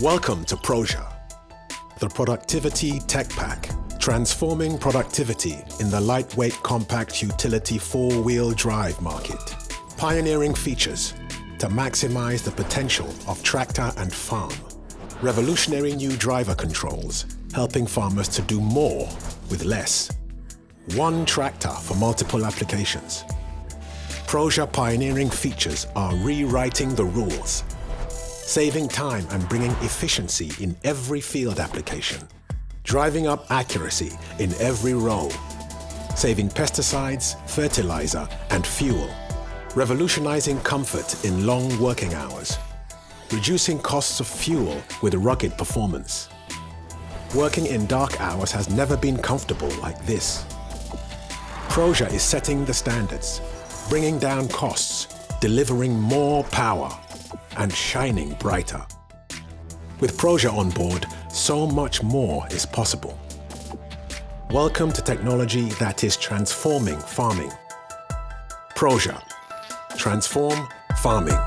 Welcome to PROJA, the Productivity Tech Pack, transforming productivity in the lightweight compact utility four-wheel drive market. Pioneering features to maximize the potential of tractor and farm. Revolutionary new driver controls, helping farmers to do more with less. One tractor for multiple applications. PROJA pioneering features are rewriting the rules, saving time and bringing efficiency in every field application, driving up accuracy in every row, saving pesticides, fertilizer, and fuel, revolutionizing comfort in long working hours, reducing costs of fuel with rugged performance. Working in dark hours has never been comfortable like this. PROJA is setting the standards, bringing down costs, delivering more power, and shining brighter. With PROJA on board, so much more is possible. Welcome to technology that is transforming farming. PROJA. Transform farming.